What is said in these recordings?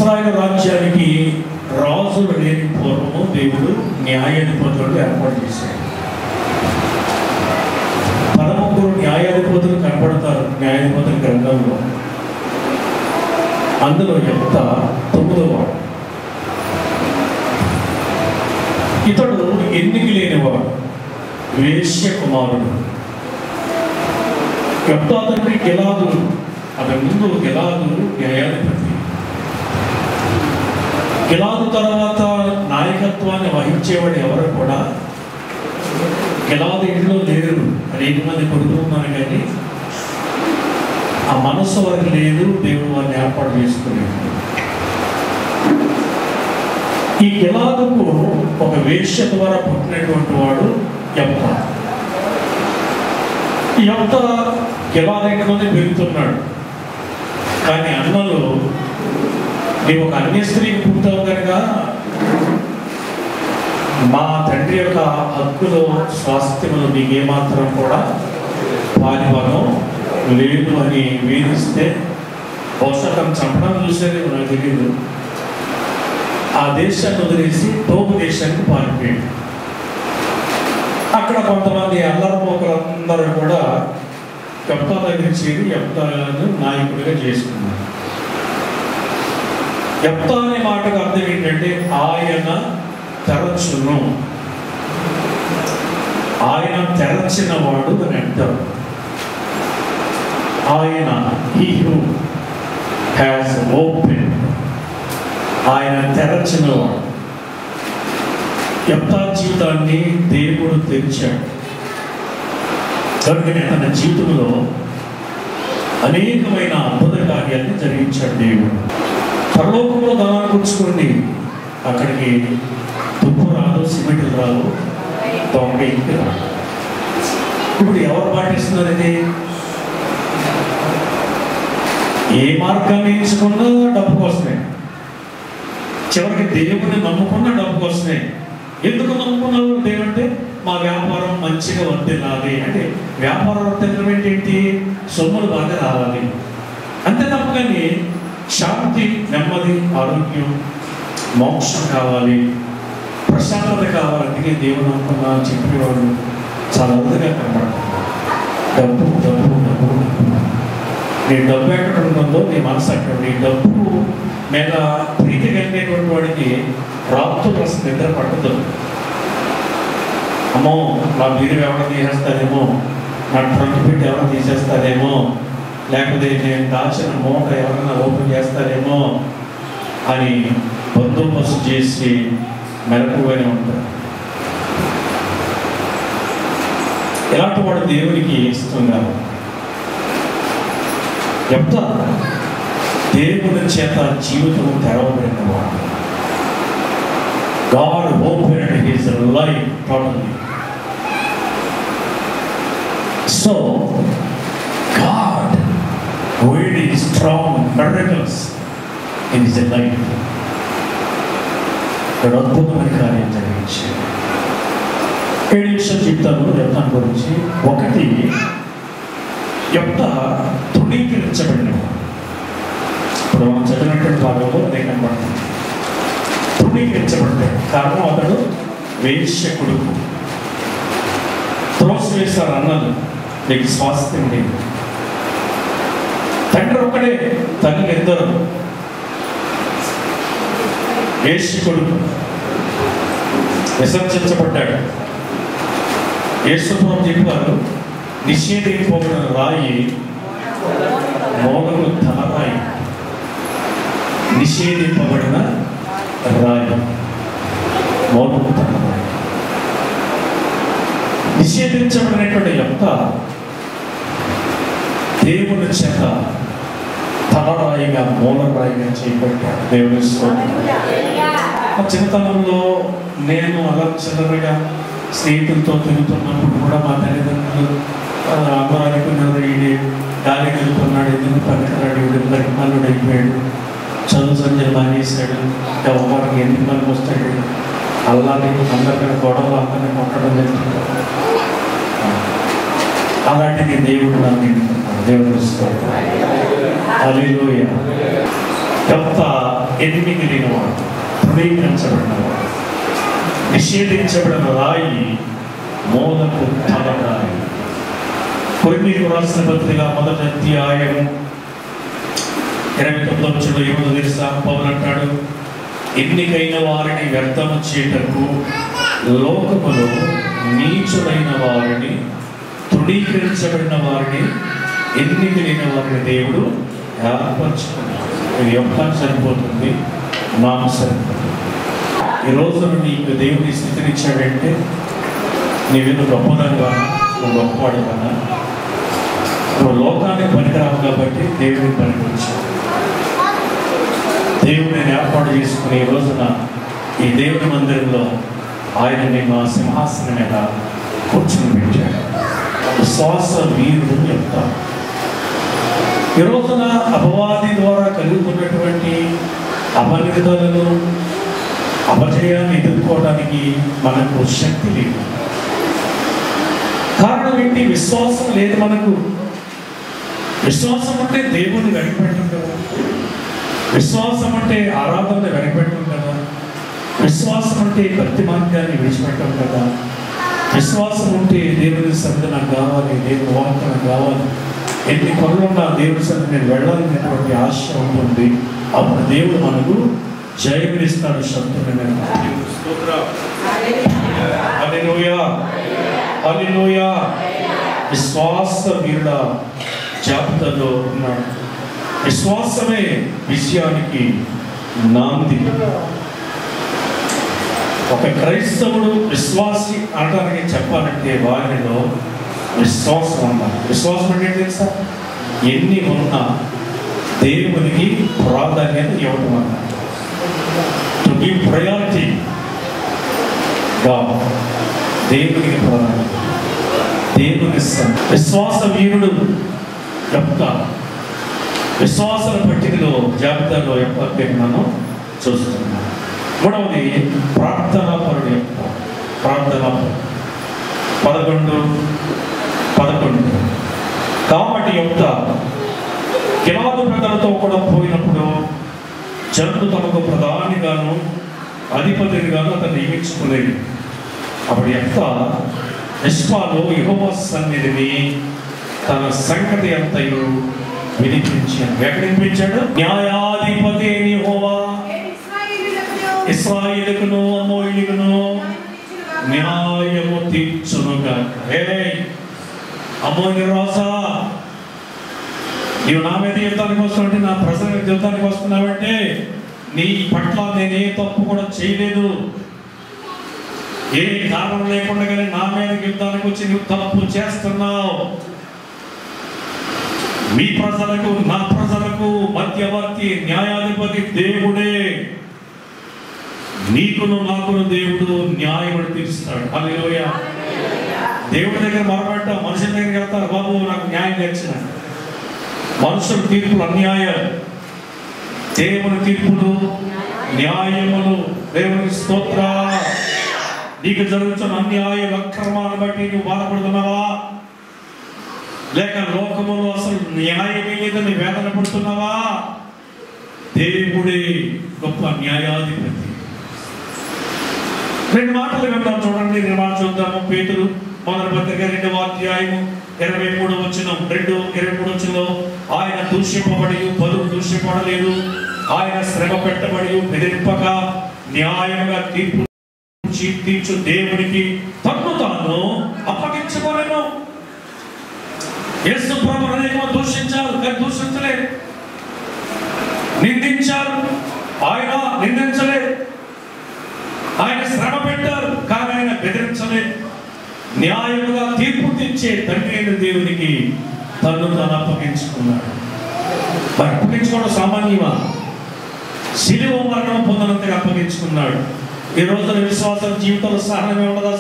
ఇశ్రాయేలు రాజ్యానికి రాజులు లేని పూర్వము దేవుడు న్యాయాధిపతులను ఏర్పాటు చేశాడు. 13 న్యాయాధిపతులు కనపడతారు న్యాయాధిపతుల గ్రంథంలో. అందులో యెఫ్తా 9వ వాడు. ఇతడు ఎన్నిక లేనివాడు, వేశ్య కుమారుడు. యెఫ్తా తండ్రి గిలాదు, అతని ముందు గిలాదు న్యాయాధిపతి. గిలాదు తర్వాత నాయకత్వాన్ని వహించేవాడు ఎవరు కూడా గిలాదు ఇంట్లో లేరు. అనేక మంది కొడుకులు ఉన్నారు కానీ ఆ మనస్సు వారికి లేదు. దేవుడు వారిని ఏర్పాటు చేసుకునేది. ఈ గిలాదుకు ఒక వేశ్య ద్వారా పుట్టినటువంటి వాడు యెఫ్తా. యెఫ్తా గిలాదు ఇంట్లోనే పెరుగుతున్నాడు. కానీ అన్నలు, నీవు ఒక అన్య స్త్రీకి పుట్టావు కనుక మా తండ్రి యొక్క హక్కులో స్వాస్థ్యములు నీకేమాత్రం కూడా పాలిభాగం లేదు అని వేధిస్తే, బహుశా తను చంపడం చూసేది నాకు తెలియదు. ఆ దేశాన్ని వదిలేసి తోపు దేశానికి పారిపోయాడు. అక్కడ కొంతమంది అల్లరిపోకలందరూ కూడా యెఫ్తా దగ్గర చేరి యెఫ్తాను నాయకుడిగా చేసుకున్నారు. యెఫ్తా అనే మాటకు అర్థం ఏంటంటే ఆయన తెరచును, ఆయన తెరచిన వాడు అని అంటారు. ఆయన he who has opened, ఆయన తెరచిన వాడు. యెఫ్తా జీవితాన్ని దేవుడు తెరిచాడు. కనుకనే తన జీవితంలో అనేకమైన అద్భుత కార్యాలను జరిగించాడు దేవుడు. పరలోకంలో ధనాన్ని కూర్చుకోండి, అక్కడికి తుప్పు రాదు, సిమెంట్ రాదు, దొంగ ఇంటి రాదు. ఇప్పుడు ఎవరు పాటిస్తున్నారు? ఇది ఏ మార్గాన్ని ఎంచుకున్నా డబ్బు కోసమే. చివరికి దేవుడిని నమ్ముకున్న డబ్బు కోసమే. ఎందుకు నమ్ముకున్నారు? దేవుడంటే మా వ్యాపారం మంచిగా వర్తిల్లాలి అంటే, వ్యాపారం వర్తిల్లడం ఏంటి? సొమ్ములు బాగా రావాలి అంతే తప్ప. కానీ శాంతి, నెమ్మది, ఆరోగ్యం, మోక్షం కావాలి, ప్రశాంతత కావాలంటే దేవుడు నమ్ముకున్నా చెప్పేవాడు చాలా అరుదుగా కనబడుతుంది. డబ్బు డబ్బు డబ్బు డబ్బు. నీ డబ్బు ఎక్కడ ఉంటుందో నీ మనసు అక్కడ. నీ డబ్బు మీద ప్రీతి కలిగినటువంటి వాడికి రాత్రులు అసలు నిద్ర పట్టదు. అమ్మో నా బీరు ఎవరైనా తీసేస్తారేమో, నా ట్రంక్ పెట్టి ఎవరైనా తీసేస్తారేమో, లేకపోతే నేను దాచిన మూట ఎవరైనా ఓపెన్ చేస్తారేమో అని బందోబస్తు చేసి మెలకుగానే ఉంటారు. ఇలాంటి వాడు దేవునికి ఇష్టం కాదు. యెఫ్తా దేవుని చేత జీవితం తెరవబడిన వాడు. God opened his life totally. So God really strong miracles in his life. అద్భుతమైన కార్యం జరిగించాడు. 7 విషయాలు చెప్తాను యెఫ్తా గురించి. ఒకటి, యెఫ్తా తృణీకరించబడినవాడు. ఇప్పుడు మనం చదివినటువంటి భాగంలో అదే కనబడుతుంది. తృణీకరించబడ్డాడు. కారణం అతడు వేశ్య కొడుకు. త్రోసివేశారు అన్నలు, నీకు స్వాస్థ్యం లేదు. తండ్రి ఒక్కడే, తల్లి ఇద్దరు. వేశ్య కొడుకు విసర్జించబడ్డాడు. యేసుప్రభువు చెప్పారు, నిషేధింపబడిన రాయి మోగము తలరాయి. నిషేధింపబడిన రాయి మోగము తలరాయి. నిషేధించబడినటువంటి యెఫ్తా దేవుని చేత తలరాయిగా మూలరాయిగా చేయబడ్డాడు. దేవుని స్తోత్రం. చిన్నతనంలో నేను అలా చిన్నగా స్నేహితులతో తిరుగుతున్నప్పుడు కూడా మా తల్లిదండ్రులు అందరూ అనుకున్నారు, ఈడు గాలి వెళ్తున్నాడు, ఎందుకు పనికిరాడు, వీడు పరిమాణుడు అయిపోయాడు, చదువు సంజయ్ మానేశాడు, ఎవరికి ఎందుకు పనికి వస్తాడు, అల్లాని అందరికీ గొడవలు అందరినీ కొట్టడం జరుగుతుంది. అలాంటిది దేవుడు నన్ను ఎన్నుకున్నాడు. దేవుడు స్తోత్రం. హల్లెలూయా. యెఫ్తా ఎన్నిక లేనివాడు, ధృవీకరించబడినవాడు, నిషేధించబడిన రాయి మోదకు తలరాయి. కొరింథీయులకు రాసిన పత్రిక 1వ అధ్యాయము 29వ వచనంలో ఏమో తెలుసా? పౌలు అంటాడు, ఎన్నికైన వారిని వ్యర్థము చేయటకు లోకములో నీచులైన వారిని, తృణీకరించబడిన వారిని, ఎన్నిక లేని వారిని దేవుడు ఏర్పరచుకున్నాడు. ఇది ఒక్క సరిపోతుంది, నాకు సరిపోతుంది. ఈ రోజు నీకు దేవుని స్థితినిచ్చాడంటే నీవేదో గొప్పదాని కానా, నువ్వు గొప్పవాడు కానా, నువ్వు లోకానికి పనికిరావు కాబట్టి దేవుడిని పనికొచ్చావు. దేవుడిని ఏర్పాటు చేసుకుని ఈ రోజున ఈ దేవుని మందిరంలో ఆయనని మా సింహాసనం మీద కూర్చుని పెట్టాడు. విశ్వాస వీరుడు చెప్తాడు. ఈ రోజున అపవాది ద్వారా కలుగుతున్నటువంటి అపనిర్దలను, అపజయాన్ని ఎదుర్కోవడానికి మనకు శక్తి లేదు. కారణం ఏంటి? విశ్వాసం లేదు మనకు. విశ్వాసం అంటే దేవుని వెనకపెట్టం కదా, విశ్వాసం అంటే ఆరాధన వెనకపెట్టం కదా, విశ్వాసం అంటే భక్తి మార్గాన్ని విడిచిపెట్టం కదా, విశ్వాసం ఉంటే దేవుని సన్నిధి నాకు కావాలి, దేవుని వాక్యం నాకు కావాలి, ఎన్ని పనులున్నా దేవుడి సన్నిధి నేను వెళ్ళాలనేటువంటి ఆశ ఉంటుంది. అప్పుడు దేవుడు మనకు జయమిస్తాడు. శబ్దమైన హల్లెలూయా. విశ్వాస వీరుడ జాబితాలో ఉన్నాడు. విశ్వాసమే విజయానికి నాంది. ఒక క్రైస్తవుడు విశ్వాసి అనడానికి చెప్పాలంటే వారిలో విశ్వాసం అన్నారు. విశ్వాసం అంటే తెలుసా? ఎన్ని ఉన్నా దేవునికి ప్రాధాన్యత ఇవ్వటం అన్నారు. టు గివ్ ప్రయారిటీ గాడ్, దేవునికి ప్రాధాన్యత, దేవుని విశ్వాస వీరుడు యొక్క విశ్వాసాల పట్టికలో జాబితాలో యొక్క మనం చూస్తున్నాం. మూడవది ప్రార్థనాపరుడు యొక్క ప్రార్థనాపరుడు. 11 కాబట్టి యొక్క కిలాదు ప్రజలతో కూడా పోయినప్పుడు జనులు తమకు ప్రధానిగాను అధిపతిగాను అతను నియమించుకునేది. అప్పుడు యొక్క నిష్పాలో యెహోవా సన్నిధిని తన సంగతి అంతయు వినిపించాడు. ఎక్కడ వినిపించాడు? న్యాయాధిపతి యెహోవా ఇశ్రాయేలుకును అమోరీయులకును న్యాయము తీర్చునుగా. అమోరీ రాజా, నీవు నా మీద యుద్ధానికి వస్తున్నావంటే, నా ప్రజల యుద్ధానికి వస్తున్నావంటే నీ పట్ల నేను ఏ తప్పు కూడా చేయలేదు. ఏ కారణం లేకుండా కానీ నా మీద యుద్ధానికి వచ్చి నువ్వు తప్పు చేస్తున్నావు. మీ ప్రజలకు నా ప్రజలకు మధ్యవర్తి న్యాయాధిపతి దేవుడే. నీకును నాకును దేవుడు న్యాయముడు తీరుస్తాడు. హల్లెలూయా. దేవుడి దగ్గర మొరపెట్ట, మనుషుల దగ్గరికి వెళ్తారు, బాబు నాకు న్యాయం తెచ్చిన. మనుషుల తీర్పులు అన్యాయం, దేవుని తీర్పులు న్యాయములు. దేవునికి స్తోత్ర. నీకు జరుగుతున్న అన్యాయ అక్రమాలను బట్టి నువ్వు బాధపడుతున్నావా? లేక లోకములో అసలు న్యాయమే లేదని వేదన పడుతున్నావా? దేవుడే గొప్ప న్యాయాధిపతి. 2 మాటలు విందాం, చూడండి. 2 మాటలు చూద్దాము. పేతురు మొదటి పత్రిక 2వ అధ్యాయము 23వ వచనం. 2:23 వచనంలో ఆయన దూషింపబడి బదులు దూషింపబడలేదు, ఆయన శ్రమ పెట్టబడి బెదిరింపక న్యాయంగా తీర్చు దేవునికి తన్ను తాను అప్పగించుకోలేను. యేసు ప్రభు అనేకమంది దూషించారు, కానీ దూషించలేదు. నిందించారు, ఆయన నిందించలేదు. ఆయన శ్రమ పెట్టారు, కానీ ఆయన బెదిరించలేదు. న్యాయముగా తీర్పు తెచ్చే తండ్రి అయిన దేవునికి తన్ను తాను అప్పగించుకున్నాడు. మరి అప్పగించుకోవడం సామాన్యమా? శిలువ మరణం పొందనంతగా అప్పగించుకున్నాడు. ఈ రోజున విశ్వాసం జీవితంలో సహనమే ఉండదు.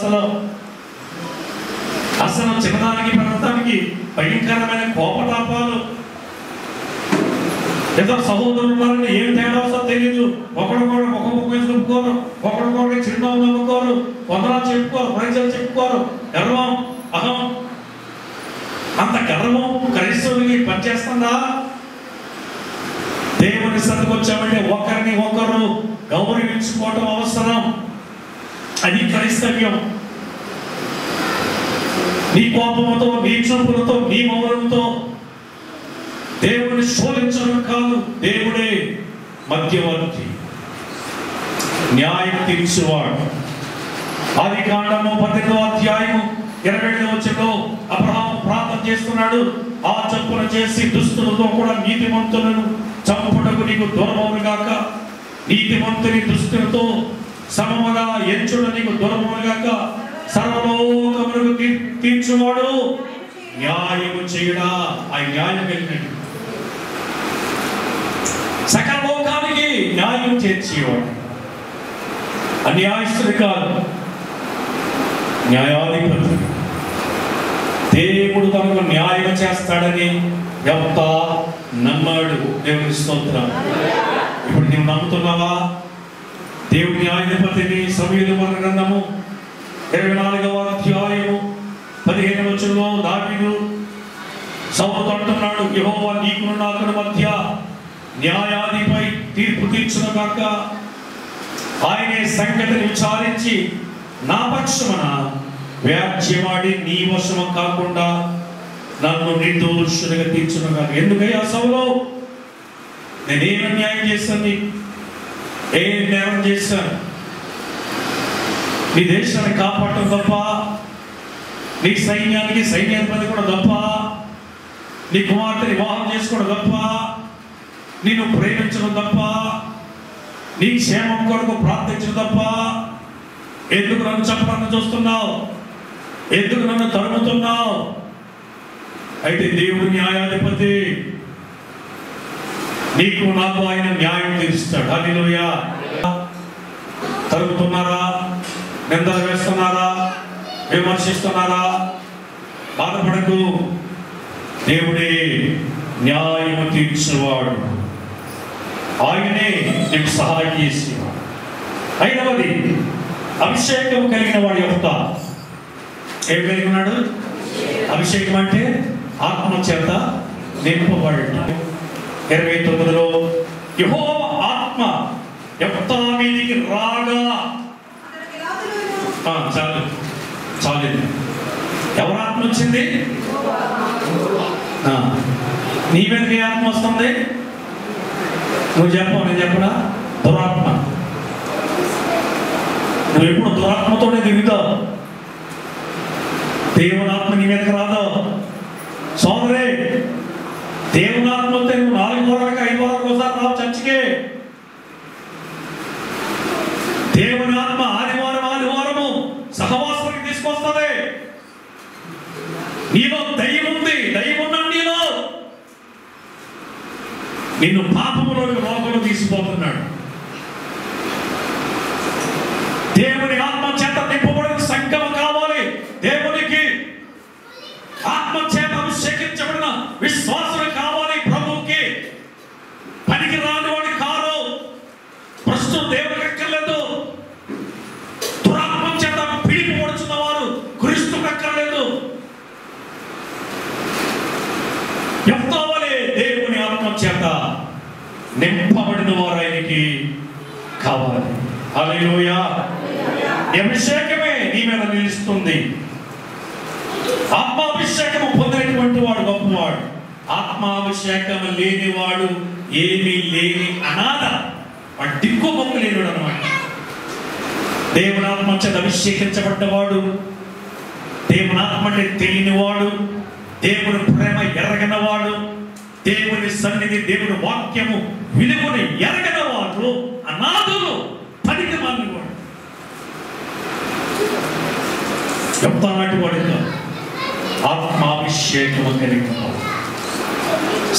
అసలు చిన్నదానికి పెద్దదానికి భయంకరమైన కోపతాపాలు. ఇద్దరు సహోదరులు ఉన్నారని ఏం తేడా వస్తుందో తెలియదు. ఒకరికొకరు ముఖం చెప్పుకోరు, ఒకరికొకరు చిరునవ్వు నమ్ముకోరు, వందనాలు చెప్పుకోరు, ప్రజలు చెప్పుకోరు. గర్వం, అహం. అంత గర్వం క్రైస్తవులకి పనిచేస్తుందా? దేవుని సన్నిధికి వచ్చామంటే ఒకరిని ఒకరు గౌరవించుకోవటం అవసరం. అది క్రైస్తవ్యం. నీ కోపంతో, నీ చూపులతో, నీ మౌనంతో దేవుని శోధించడం కాదు. దేవుడే మధ్యవర్తి, న్యాయం తీర్చువాడు. ఆదికాండము 18వ అధ్యాయము 22వ వచనంలో అబ్రహాము ప్రార్థన చేస్తున్నాడు. ఆ చంపున చేసి దుష్టులతో కూడా నీతిమంతులను చంపుటకు నీకు దూరమవును గాక, నీతిమంతుని దుష్టులతో సమముగా ఎంచుట నీకు దూరమవును గాక, సర్వలోకములకు తీర్చువాడు న్యాయము చేయడా. ఆ న్యాయం కలిగినట్టు సకల లోకానికి న్యాయం చేర్చేవాడు. అన్యాయస్తుడు కాదు, న్యాయాధిపతి. దేవుడు తనకు న్యాయం చేస్తాడని యెఫ్తా నమ్మాడు. దేవుని స్తోత్రం. ఇప్పుడు నీవు నమ్ముతున్నావా? దేవుడి న్యాయాధిపతిని. సమూయేలు గ్రంథము 24వ అధ్యాయము 15వ వచనంలో దావీదు సౌలుతో అంటున్నాడు, యెహోవా నీకును నాకును మధ్య న్యాయాధిపై తీర్పు తీర్చును గాక. ఆయనే సంగతిని విచారించి నా పక్షమున వ్యాజ్యమాడి నీ వశము కాకుండా నన్ను నిర్దోషునిగా తీర్చును గాక. ఎందుకయ్యా సౌలు, నేనేం అన్యాయం చేశాను? ఏం నేరం చేశాను? నీ దేశాన్ని కాపాడటం తప్ప, నీ సైన్యానికి సైన్యాధిపతి కూడా తప్ప, నీ కుమార్తెని వివాహం చేసుకోవడం తప్ప, నిన్ను ప్రేమించడం తప్ప, నీ క్షేమం కొరకు ప్రార్థించడం తప్ప, ఎందుకు నన్ను చంపడానికి చూస్తున్నావు? ఎందుకు నన్ను తరుముతున్నావు? అయితే దేవుడు న్యాయాధిపతి, నీకు నాకు ఆయన న్యాయం తీరుస్తాడు. హల్లెలూయా. తరుగుతున్నారా? నిందలు వేస్తున్నారా? విమర్శిస్తున్నారా? బాధపడకు. దేవుడే న్యాయము తీర్చేవాడు. ఆయనే నీకు సహాయం చేసేవాడు. 5వది, అభిషేకం కలిగిన వాడు యెఫ్తా. ఏం కలిగి ఉన్నాడు? అభిషేకం అంటే ఆత్మ చేత నింపబడు. 29లో యెహోవా ఆత్మ యెఫ్తా మీదికి రాగా, చాలు చాలేదు. ఎవరు ఆత్మ వచ్చింది? నీ మీదకి ఆత్మ వస్తుంది. నువ్వు చెప్పవు, నేను చెప్పడా? దురాత్మ. నువ్వు ఎప్పుడు దురాత్మతోనే తిరుగుతావు. దేవునాత్మ నీ మీదకి రాదు. సోదరే, దేవునాత్మతో నువ్వు 4 వారాలకు 5 వారాలకు ఒకసారి రావు చర్చికి. దేవుని ఆత్మ ఆదివారము సహవాసానికి తీసుకొస్తుంది. నీలో దయ్యం ఉంది. దయ్యం ఉన్నాడు నీలో. నిన్ను పాపములోకి లోకంలో తీసుకుపోతున్నాడు. దేవుని ఆత్మ చేత నింపబడిన సంఘం కావాలి. దేవునికి ఆత్మ చేత అభిషేకించబడిన విశ్వాసులు కావాలి. ప్రభువుకి పనికి రాని వాడి కారు. ప్రస్తుతం దేవునికి ఎక్కర్లేదు. దురాత్మ చేత పిడిపబడుతున్న వారు క్రీస్తుకు ఎక్కర్లేదు. యెఫ్తావలే దేవుని ఆత్మ చేత నింపబడిన వారు ఆయనకి కావాలి. హల్లెలూయా. అభిషేకమే నీ మీద నిలుస్తుంది. ఆత్మాభిషేకము పొందినటువంటి వాడు గొప్పవాడు. ఆత్మాభిషేకము లేనివాడు ఏమీ లేని అనాథ, వాడు దిక్కు మొక్కు లేనివాడు అన్నమాట. దేవుని ఆత్మ చేత అభిషేకించబడ్డవాడు, దేవుని ఆత్మ అంటే తెలియనివాడు, దేవుని ప్రేమ ఎరగనవాడు, దేవుని సన్నిధి, దేవుని వాక్యము విలువని ఎరగనవాడు, అనాథులు, పనికి మాలినవాడు. చెప్తానట్టు వాడు ఆత్మాభిషేకము కలిగిన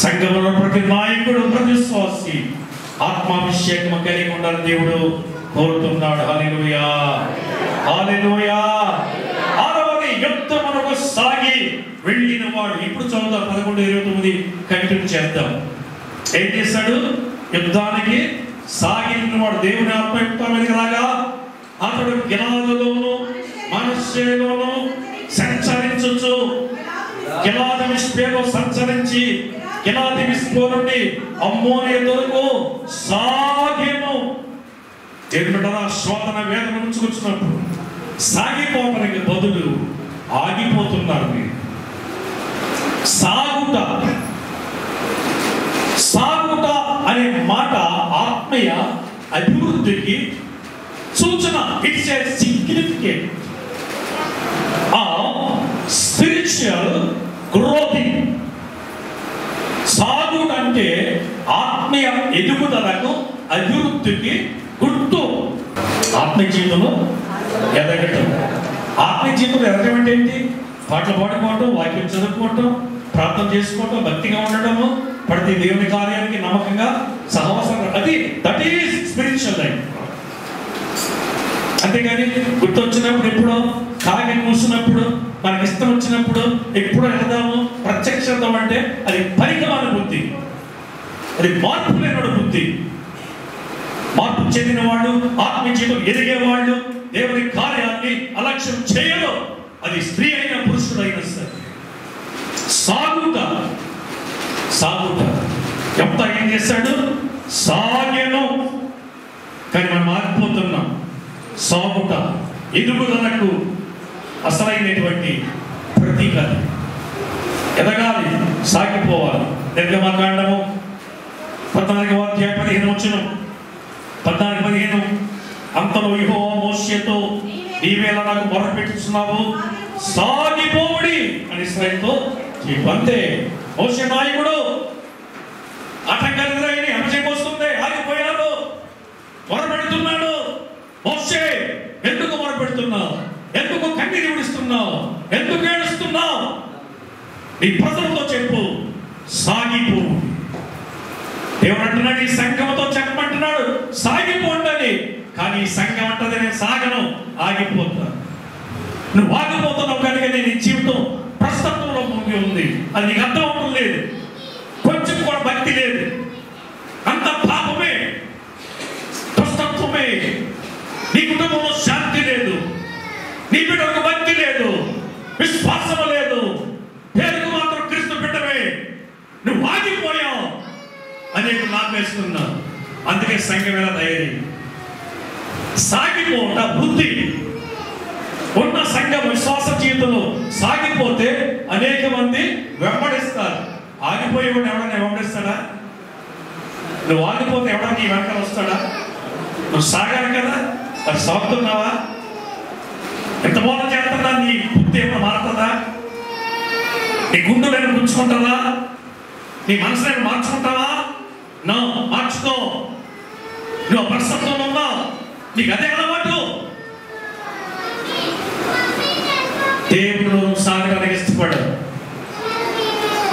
సంఘంలో ప్రతి నాయకుడు, ప్రతి విశ్వాసి ఆత్మాభిషేకము కలిగి ఉండాలని దేవుడు కోరుతున్నాడు. హల్లెలూయా, హల్లెలూయా. 6వది, యుద్ధమునకు సాగి వెళ్ళిన వాడు. ఇప్పుడు చదువుతాం 11-29 కంటిన్యూ చేద్దాం. ఏం చేశాడు? యుద్ధానికి సాగిన వాడు. దేవుని ఆత్మ యుద్ధం మీదకి రాగా అతడు గిలాదులోను మనష్షేలోను సంచరించు. గిలాదు మిష్పేలో సంచరించి కిలాది విస్పో నుండి అమ్మోనియ వరకు సాగేమో. దేవుడా శోధన వేదన ఉంచుకొచ్చినప్పుడు సాగిపోవడానికి బదులు ఆగిపోతున్నారు మీరు. సాగుట సాగుట అనే మాట ఆత్మీయ అభివృద్ధికి సూచన. ఇట్స్ ఏ సిగ్నిఫికెంట్ స్పిరిచువల్ గ్రోతింగ్. సాగుట అంటే ఆత్మీయ ఎదుగుదలకు అభివృద్ధికి గుర్తు. ఆత్మీయ జీవితంలో ఎదగటం. ఆత్మీయ జీవితంలో ఎదగటం అంటే ఏంటి? పాటలు పాడుకోవటం, వాక్యం చదువుకోవటం, ప్రార్థన చేసుకోవటం, భక్తిగా ఉండటము, ప్రతి దేవుని కార్యానికి నమ్మకంగా సహవాసం. అది దట్ ఈస్ స్పిరిచువల్ లైఫ్. అంతేగాని గుర్తొచ్చినప్పుడు ఎప్పుడో కాగి కూసినప్పుడు మనకి ఇష్టం వచ్చినప్పుడు ఎప్పుడో వెళదాము. ప్రత్యక్షతం అంటే అది పరికమాన బుద్ధి, అది మార్పు లేని బుద్ధి. మార్పు చెందిన వాళ్ళు, ఆత్మీయ జీవితం ఎదిగే వాళ్ళు దేవుని కార్యాన్ని అలక్ష్యం చేయరు. అది స్త్రీ అయిన పురుషుడైనా సరే. సాగుట సాగుట. యెఫ్తా ఏం చేశాడు? సాగెను. కానీ మనం మారిపోతున్నాం. సాగుట ఎదుగుదలకు అసలైనటువంటి ప్రతీక. ఎదగాలి, సాగిపోవాలి. నిర్గమకాండము 14వ అధ్యాయం 15వ వచనం. 14:15 అంతలో యెహోవా మోషేతో నీవేళ నాకు మొరపెట్టుచున్నావు, సాగిపోవుడి అని ఇశ్రాయేలుతో చెప్పు. అంతే. మోషే నాయకుడు ఆటంకాలు అమచేపోస్తుంది, ఆగిపోయాడు, మొరపెడుతున్నాడు. మోషే ఎందుకు మొరపెడుతున్నావు? ఎందుకు కన్నీరు విడుస్తున్నావు? ఎందుకు ఏడుస్తున్నావు? నీ ప్రజలతో చెప్పు, సాగిపోవు. దేవుడు అంటున్నాడు, ఈ సంఘంతో చెప్పమంటున్నాడు సాగిపోండి అని. కానీ ఈ సంఘం అంటది నేను సాగను, ఆగిపోతా. నువ్వు ఆగిపోతున్నావు కనుక నీ జీవితం ప్రస్తుతంలో ముగి ఉంది. అది నీకు అర్థం అవడం లేదు. కొంచెం కూడా భక్తి లేదు. అంత పాపమే, ప్రస్తుతత్వమే. నీ కుటుంబంలో శాంతి లేదు, నీ బిడ్డలకు భక్తి లేదు, విశ్వాసము లేదు, పేరుకు మాత్రం క్రీస్తు బిడ్డమే. నువ్వు ఆగిపోయావు అనేక నాపేస్తున్నావు. అందుకే సంఘం ఎలా తయారీ? సాగిపోట బుద్ధి ఉన్న సంఘం విశ్వాస జీవితంలో సాగిపోతే అనేక మంది వెంబడిస్తారు. ఆగిపోయేవాడు ఎవడన్నా వెంబడిస్తాడా? నువ్వు ఆగిపోతే ఎవడన్నా నీ వెనకాల వస్తాడా? నువ్వు సాగాలి కదా, అది సాగుతున్నావా? ఎంత బోధన చేస్తున్నా నీ బుద్ధి ఏమో మారుతుందా? నీ గుండెలను పుంచుకుంటుందా? నీ మనసులను మార్చుకుంటావా? నా మార్చుకో. నువ్వు ప్రస్తుతంలో ఉన్నావు, నీకు అదే అలవాటు. దేవుడు సాగడానికి ఇష్టపడ్డాడు.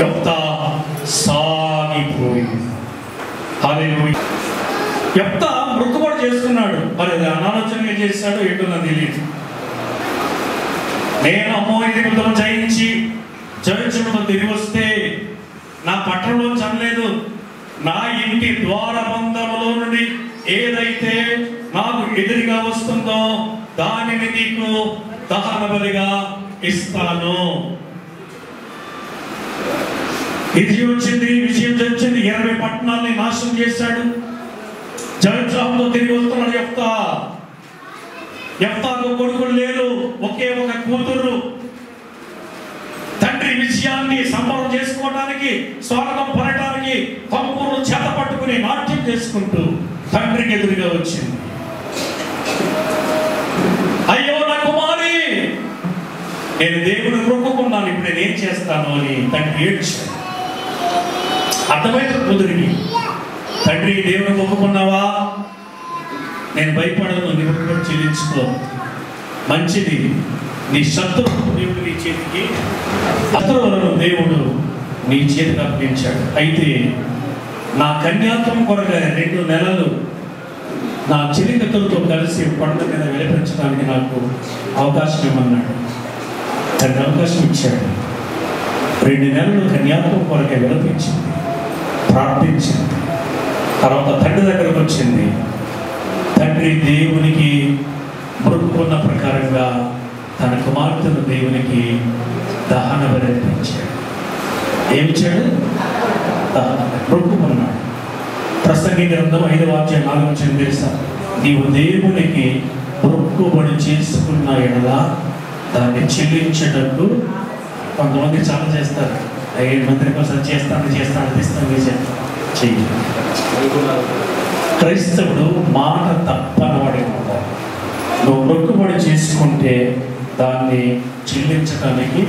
యెఫ్తా సాగిపోయి. హల్లెలూయా. యెఫ్తా మొక్కుబడి చేసుకున్నాడు. మరి అది అనాలోచనగా చేశాడో ఏంటో నాకు తెలియదు. నేను అమ్మోయిని జయించి జయించడం తిరిగి వస్తే నా పట్టణంలో చనలేదు, నా ఇంటి ద్వారబంధములో నుండి ఏదైతే నాకు ఎదురుగా వస్తుందో దానిని నీకు దహన బలిగా ఇస్తాను. ఇది వచ్చింది, విజయం వచ్చింది. 20 పట్టణాలని నాశనం చేశాడు. జయోత్సాహంతో తిరిగి వస్తున్నాడు యెఫ్తా. యెఫ్తాకు కొడుకులు లేరు, ఒకే ఒక కూతురు. తండ్రి విజయాన్ని సంబరం చేసుకోవడానికి, స్వాగతం పడటానికి పంపును చేత పట్టుకుని నాట్యం చేసుకుంటూ తండ్రికి ఎదురుగా వచ్చింది. అయ్యో నా కుమారి, నేను దేవుని మొక్కుకున్నాను, ఇప్పుడు నేను ఏం చేస్తాను అని తండ్రి ఏడ్చాడు. అర్థమైంది కూతురికి. తండ్రి దేవుని మొక్కుకున్నావా? నేను భయపడను, నిరుడు చెల్లించుకో. మంచిది. నీ శత్రువులను దేవుడు నీ చేతికి, శత్రువులను దేవుడు నీ చేతికి అప్పగించాడు. అయితే నా కన్యాత్వం కొరకు 2 నెలలు నా చెలికతులతో కలిసి పండుగ మీద వెలిపించడానికి నాకు అవకాశం ఇవ్వమన్నాడు. తనకు అవకాశం ఇచ్చాడు. 2 నెలలు కన్యాత్వం కొరకే విలపించింది, ప్రార్థించింది. తర్వాత తండ్రి దగ్గరకు వచ్చింది. తండ్రి దేవునికి మొక్కుకున్న ప్రకారంగా తన కుమార్తెను దేవునికి దహన బలి అర్పించాడు. ఏమిచ్చాడు? మొక్కుకున్నాడు. ప్రసంగి గ్రంథం 5వ అధ్యాయం 4వ వచనం తెలుసా? నీవు దేవునికి మొక్కుబడి చేసుకున్న ఎడల దాన్ని చెల్లించేటట్టు. కొంతమంది చాలా చేస్తారు, 5 మందికి ఒకసారి చేస్తాను చెయ్యి. క్రైస్తవుడు మాట తప్పనవాడే ఉంటాడు. నువ్వు మొక్కుబడి చేసుకుంటే దాన్ని చెల్లించడానికి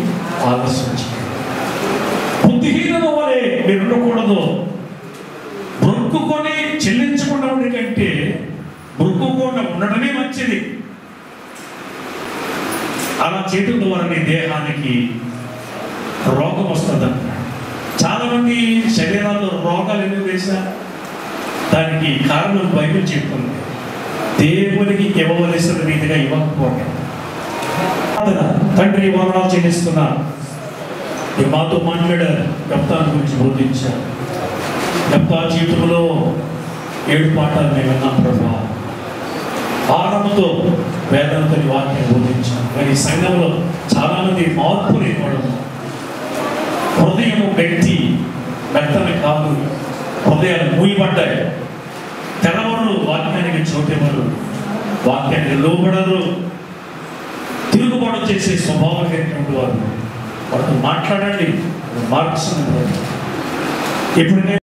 ఆలస్యం చేయాలి. బుద్ధిహీనుల వలె మీరు ఉండకూడదు. మొక్కుకొని చెల్లించకుండా ఉండే కంటే మొక్కుకుండా ఉండడమే మంచిది. అలా చేయడం ద్వారా నీ దేహానికి రోగం వస్తుందంట. చాలా మంది శరీరాల్లో రోగాలు ఎందుకు తెలుసా? దానికి కారణం బైబిల్ చెప్తుంది. దేవునికి ఇవ్వవలసిన రీతిగా ఇవ్వకపోవడం. తండ్రి వందనాలు చెల్లిస్తున్నా. మాతో మాట్లాడారు, యెఫ్తాను గురించి బోధించారు. యెఫ్తా జీవితంలో 7 పాఠాలు మేము విన్నాం ప్రభా. ఆరంభంతో వేదనతో వాక్యం బోధించాం. కానీ సంఘంలో చాలా మంది మార్పులు ఇవ్వడం, హృదయం వ్యక్తి మెత్తని కాదు, హృదయాలు మూయబడ్డాయి. తెరవరు, వాక్యానికి చోటెవరు, వాక్యానికి లోబడరు, తిరుగుబాటు చేసే స్వభావం కలిగినటువంటి వారు. వాళ్ళతో మాట్లాడండి, మార్క్స్ ఎప్పుడైనా